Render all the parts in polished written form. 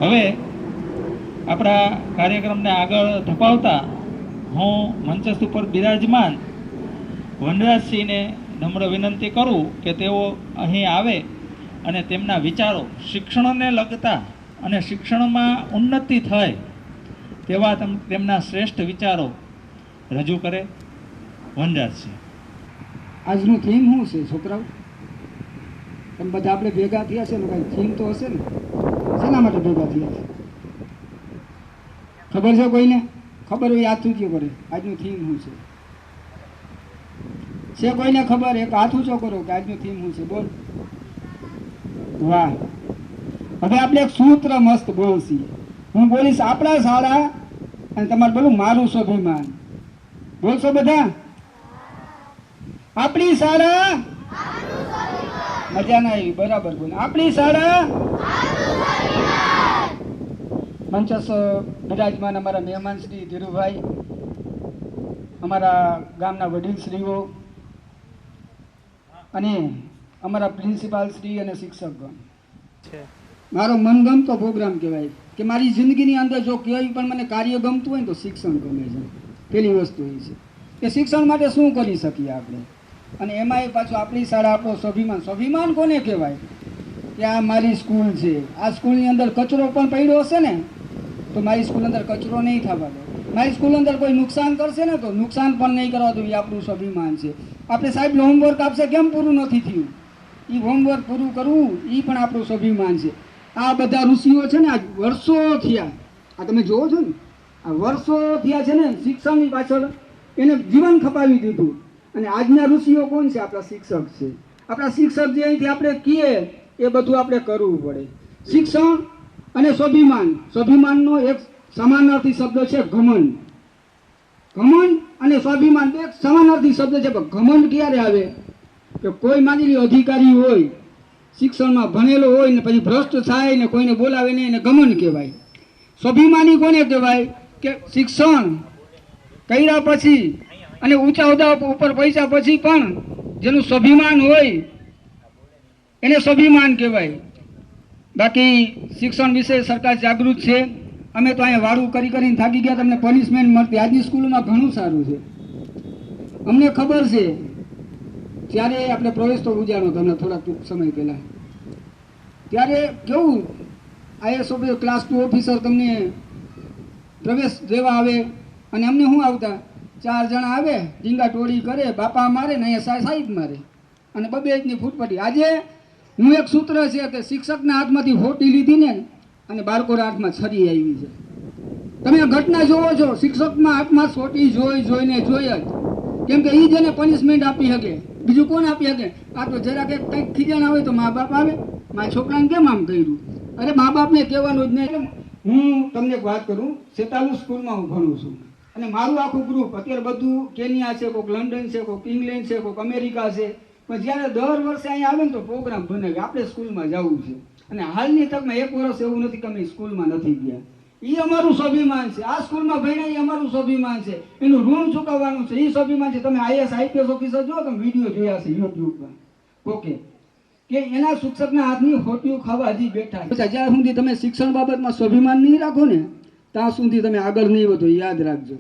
હવે આપણા કાર્યક્રમને આગળ ધપાવતા હું મંચસ્થ ઉપર બિરાજમાન વનરાજસિંહને નમ્ર વિનંતી કરું કે તેઓ અહીં આવે અને તેમના વિચારો શિક્ષણને લગતા અને શિક્ષણમાં ઉન્નતિ થાય તેવા તેમના શ્રેષ્ઠ વિચારો રજૂ કરે. વનરાજસિંહ. આજનું થીમ શું છે છોકરાઓ? તમે બધા આપણે ભેગા થયા છે ને, કાંઈ થીમ તો હશે ને? શેના માટે ભેગા થયા છે ખબર છે કોઈને? ખબર હોય હાથ ઊંચો કરે. આજનું થીમ શું છે કોઈને ખબર? એક હાથ ઊંચો કરો કે આજનું થીમ શું છે. બોલ. વાહ. હવે આપણે એક સૂત્ર મસ્ત બોલશી. હું બોલીશ આપણા શાળા અને તમારે બોલું મારું સ્વાભિમાન. બોલશો બધા? આપણી શાળા. મજા ના આવી? બરાબર બોલ. આપણી શાળા. મંચસ્થ બિરાજમાન અમારા મહેમાન શ્રી ધીરુભાઈ, અમારા ગામના વડીલશ્રીઓ અને અમારા પ્રિન્સિપાલ શ્રી અને શિક્ષકગણ, મારો મનગમતો પ્રોગ્રામ કહેવાય કે મારી જિંદગીની અંદર જો કોઈ પણ મને કાર્ય ગમતું હોય ને તો શિક્ષણ ગમે છે. પેલી વસ્તુ એ છે કે શિક્ષણ માટે શું કરી શકીએ આપણે, અને એમાંય પાછું આપણી શાળા આપણો સ્વાભિમાન. સ્વાભિમાન કોને કહેવાય? કે આ મારી સ્કૂલ છે, આ સ્કૂલની અંદર કચરો પણ પડ્યો હશે ને તો મારી સ્કૂલ અંદર કચરો નહીં થવા દો. મારી સ્કૂલ અંદર કોઈ નુકસાન કરશે ને તો નુકસાન પણ નહીં કરવા દો. એ આપણું સ્વાભિમાન છે. આપણે સાહેબ હોમવર્ક આપશે, કેમ પૂરું નથી થયું? એ હોમવર્ક પૂરું કરવું એ પણ આપણું સ્વાભિમાન છે. આ બધા ઋષિઓ છે ને, આ વર્ષો થયા, આ તમે જોવો છો ને, આ વર્ષો થયા છે ને શિક્ષણની પાછળ એને જીવન ખપાવી દીધું. અને આજના ઋષિઓ કોણ છે? આપણા શિક્ષક છે. આપણા શિક્ષક જે અહીંથી આપણે કહીએ એ બધું આપણે કરવું પડે. શિક્ષણ અને સ્વાભિમાન. સ્વાભિમાનનો એક સમાનાર્થી શબ્દ છે ઘમંડ. ઘમંડ અને સ્વાભિમાન એક સમાનાર્થી શબ્દ છે. પણ ઘમંડ ક્યારે આવે? કે કોઈ માની લો અધિકારી હોય, શિક્ષણમાં ભણેલો હોય ને પછી ભ્રષ્ટ થાય ને કોઈને બોલાવે નહીં, એને ઘમંડ કહેવાય. સ્વાભિમાની કોને કહેવાય? કે શિક્ષણ કર્યા પછી અને ઊંચા હોદ્દા ઉપર પૈસા પછી પણ જેનું સ્વાભિમાન હોય એને સ્વાભિમાન કહેવાય. બાકી શિક્ષણ વિશે સરકાર જાગૃત છે. અમે તો અહીંયા વાળું કરીને થાકી ગયા, તમને પનિશમેન્ટ મળતી. આજની સ્કૂલોમાં ઘણું સારું છે. અમને ખબર છે ત્યારે આપણે પ્રવેશ તો ઉજાડો તમને થોડાક સમય પહેલાં, ત્યારે કેવું આઈએસ ક્લાસ 2 ઓફિસર તમને પ્રવેશ દેવા આવે અને અમને શું આવતા 4 જણા આવે, ડીંગા ટોળી કરે, બાપા મારે ને અહીંયા સાહેબ મારે અને 2 ઇંચની ફૂટપટ્ટી. આજે હું એક સૂત્ર છે કે શિક્ષકના હાથમાંથી હોટી લીધી ને અને બાળકોના હાથમાં છરી આવી છે. તમે ઘટના જોવો છો, શિક્ષકના હાથમાં સોટી જોઈને જ. કેમ કે એ જેને પનિશમેન્ટ આપી શકે, બીજું કોણ આપી શકે? આ તો જરાક કંઈક ખીજાણા હોય તો મા બાપ આવે, મારા છોકરાને કેમ આમ કર્યું? અરે મા બાપને કહેવાનું જ નહીં. હું તમને એક વાત કરું, 47 સ્કૂલમાં હું ભણું છું અને મારું આખું ગ્રુપ અત્યારે બધું કેન્યા છે, કોઈક લંડન છે, કોઈક ઇંગ્લેન્ડ છે, કોઈક અમેરિકા છે. પણ જ્યારે દર વર્ષે અહીંયા આવે ને તો પ્રોગ્રામ બને કે આપણે સ્કૂલમાં જવું છે. અને હાલની તકમાં 1 વર્ષ એવું નથી કે અમે સ્કૂલમાં નથી ગયા. એ અમારું સ્વાભિમાન છે. આ સ્કૂલમાં ભણ્યા એ અમારું સ્વાભિમાન છે. એનું ઋણ ચૂકવવાનું છે, એ સ્વાભિમાન છે. તમે IAS ઓફિસર જો, તમે વિડીયો જોયા છે યુટ્યુબમાં. ઓકે, કે એના શિક્ષકના હાથની હોટીઓ ખાવા હજી બેઠા. જ્યાં સુધી તમે શિક્ષણ બાબતમાં સ્વાભિમાન નહીં રાખો ને ત્યાં સુધી તમે આગળ નહીં વધો. યાદ રાખજો,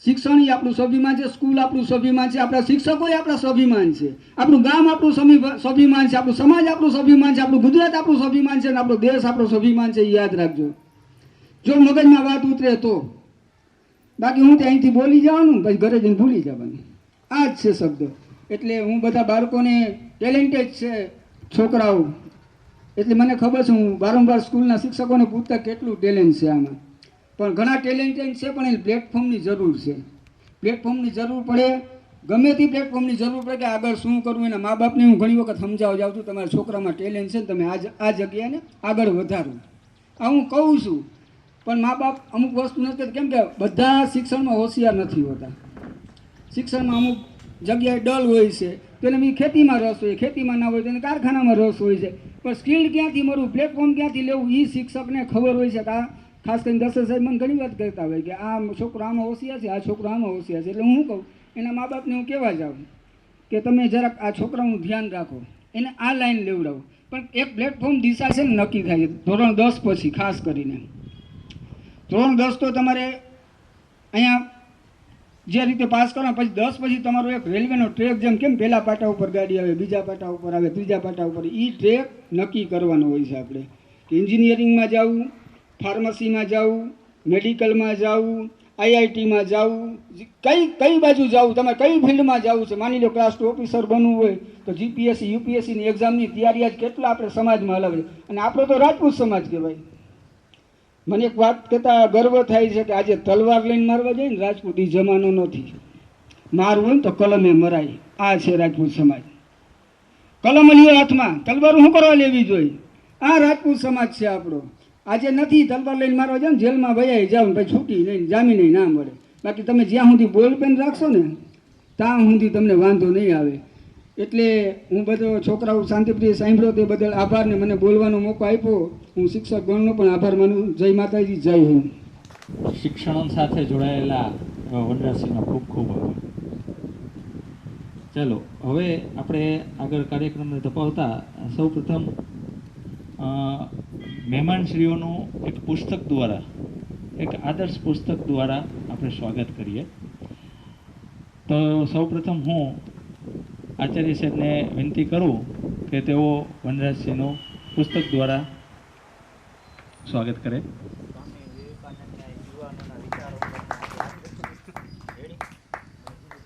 શિક્ષણ એ આપણું સ્વાભિમાન છે, સ્કૂલ આપણું સ્વાભિમાન છે, આપણા શિક્ષકો એ આપણા સ્વાભિમાન છે, આપણું ગામ આપણું સ્વાભિમાન છે, આપણું સમાજ આપણું સ્વાભિમાન છે, આપણું ગુજરાત આપણું સ્વાભિમાન છે, અને આપણો દેશ આપણો સ્વાભિમાન છે. યાદ રાખજો, જો મગજમાં વાત ઉતરે તો. બાકી હું ત્યાંથી બોલી જવાનું, પછી ઘરે જઈને ભૂલી જવાનું. આ જ છે શબ્દ. એટલે હું બધા બાળકોને ટેલેન્ટેડ છે છોકરાઓ, એટલે મને ખબર છે. હું વારંવાર સ્કૂલના શિક્ષકોને પૂછતા કેટલું ટેલેન્ટ છે આમાં. પણ ઘણા ટેલેન્ટેડ છે, પણ એ પ્લેટફોર્મની જરૂર છે. પ્લેટફોર્મની જરૂર પડે, ગમે તે પ્લેટફોર્મની જરૂર પડે કે આગળ શું કરવું. એના મા બાપને હું ઘણી વખત સમજાવવા જાઉં છું, તમારા છોકરામાં ટેલેન્ટ છે ને તમે આ જગ્યાને આગળ વધારો. આ હું કહું છું, પણ મા બાપ અમુક વસ્તુ નથી. કેમ કે બધા શિક્ષણમાં હોશિયાર નથી હોતા. શિક્ષણમાં અમુક જગ્યાએ ડલ હોય છે, તો એને બી ખેતીમાં રસ હોય, ખેતીમાં ના હોય તો એને કારખાનામાં રસ હોય છે. પણ સ્કિલ ક્યાંથી મળવું, પ્લેટફોર્મ ક્યાંથી લેવું, એ શિક્ષકને ખબર હોય છે. કે આ ખાસ કરીને દશરથ સાહેબ મને ઘણી વાત કરતા હોય કે આ છોકરો આમાં હોશિયાર છે, આ છોકરો આમાં હોશિયાર છે. એટલે હું કહું એના મા બાપને હું કહેવા જાઉં કે તમે જરાક આ છોકરાનું ધ્યાન રાખો, એને આ લાઈન લેવડાવો. પણ એક પ્લેટફોર્મ દિશા છે ને નક્કી થાય છે ધોરણ 10 પછી, ખાસ કરીને ધોરણ 10 તો તમારે અહીંયા જે રીતે પાસ કરો પછી 10 પછી તમારો એક રેલવેનો ટ્રેક, જેમ કેમ પહેલા પાટા ઉપર ગાડી આવે, બીજા પાટા ઉપર આવે, ત્રીજા પાટા ઉપર, એ ટ્રેક નક્કી કરવાનો હોય છે આપણે કે એન્જિનિયરિંગમાં જવું, ફાર્મસીમાં જવું, મેડિકલમાં જવું, આઈઆઈટીમાં જવું, કઈ બાજુ જવું, તમે કઈ ફિલ્ડમાં જવું છે. માની લો ક્લાસ 2 ઓફિસર બનવું હોય તો જીપીએસસી યુપીએસસીની એક્ઝામની તૈયારી આજ કેટલા આપણે સમાજમાં હલાવે, અને આપણો તો રાજપૂત સમાજ કહેવાય. મને એક વાત કહેતા ગર્વ થાય છે કે આજે તલવાર લઈને મારવા જાય ને રાજપૂત, એ જમાનો નથી. મારવું હોય ને તો કલમે મરાય. આ છે રાજપૂત સમાજ. કલમ લ્યો હાથમાં, તલવાર શું કરવા લેવી જોઈએ? આ રાજપૂત સમાજ છે આપણો. આજે નથી તલવાર લઈને મારવા જાવ ને જેલમાં વયાઈ જાવ ને પછી છૂટી નહીં, જામીન ના મળે. બાકી તમે જ્યાં સુધી બોલ પેન રાખશો ને ત્યાં સુધી તમને વાંધો નહીં આવે. એટલે હું બધો છોકરાઓ શાંતિપ્રિય સાંભળ્યો તે બદલ આભાર, ને મને બોલવાનો મોકો આપ્યો. હું શિક્ષક ગણનો પણ આભાર માનું. જય માતાજી, જય હિન્દ. શિક્ષણ સાથે જોડાયેલા વનરાજસિંહનો ખૂબ ખૂબ આભાર. ચાલો હવે આપણે આગળ કાર્યક્રમને ધપાવતા સૌપ્રથમ મહેમાનશ્રીઓનું એક પુસ્તક દ્વારા, એક આદર્શ પુસ્તક દ્વારા આપણે સ્વાગત કરીએ. તો સૌપ્રથમ હું આચાર્ય સાહેબને વિનંતી કરું કે તેઓ વનરાજસિંહનું પુસ્તક દ્વારા સ્વાગત કરે.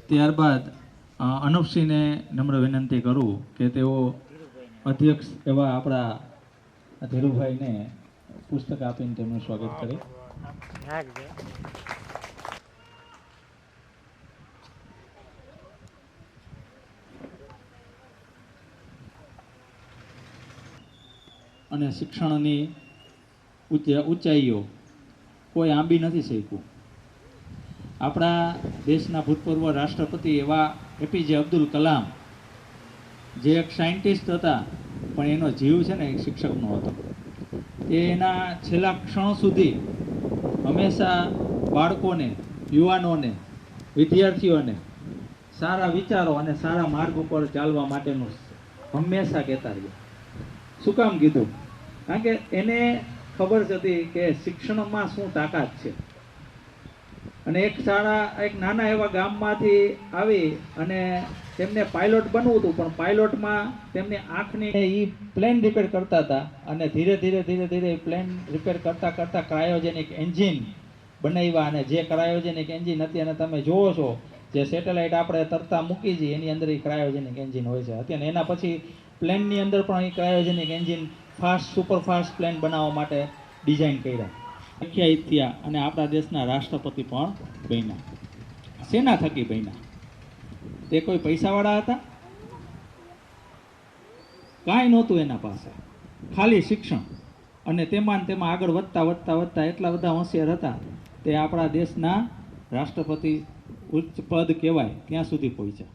ત્યારબાદ અનુપસિંહને નમ્ર વિનંતી કરું કે તેઓ અધ્યક્ષ એવા આપણા ધીરુભાઈને પુસ્તક આપીને તેમનું સ્વાગત કરે. અને શિક્ષણની ઊંચાઈઓ કોઈ આંબી નથી શક્યું. આપણા દેશના ભૂતપૂર્વ રાષ્ટ્રપતિ એવા એપીજે અબ્દુલ કલામ, જે એક સાયન્ટિસ્ટ હતા પણ એનો જીવ છે ને એક શિક્ષકનો હતો. એના છેલ્લા ક્ષણ સુધી હંમેશા બાળકોને, યુવાનોને, વિદ્યાર્થીઓને સારા વિચારો અને સારા માર્ગ ઉપર ચાલવા માટેનું હંમેશા કહેતા રહ્યા. શું કામ કીધું? કારણ કે એને ખબર હતી કે શિક્ષણમાં શું તાકાત છે. અને એક નાના એવા ગામમાંથી આવી અને તેમને પાયલોટ બનવું હતું, પણ પાયલોટમાં તેમની આંખની એ પ્લેન રિપેર કરતા હતા. અને ધીરે ધીરે પ્લેન રિપેર કરતા ક્રાયોજેનિક એન્જિન બનાવ્યા. અને જે ક્રાયોજેનિક એન્જિન અત્યારે તમે જોવો છો, જે સેટેલાઇટ આપણે તરતા મૂકી છીએ એની અંદર એ ક્રાયોજેનિક એન્જિન હોય છે. અત્યારે એના પછી પ્લેનની અંદર પણ એ ક્રાયોજેનિક એન્જિન સુપરફાસ્ટ પ્લેન બનાવવા માટે ડિઝાઇન કર્યા, વ્યાખ્યાયિત થયા અને આપણા દેશના રાષ્ટ્રપતિ પણ બન્યા. શેના થકી બન્યા? તે કોઈ પૈસાવાળા હતા? કાંઈ નહોતું એના પાસે, ખાલી શિક્ષણ. અને તેમાં આગળ વધતા એટલા બધા હોશિયાર હતા તે આપણા દેશના રાષ્ટ્રપતિ ઉચ્ચ પદ કહેવાય ત્યાં સુધી પહોંચ્યા.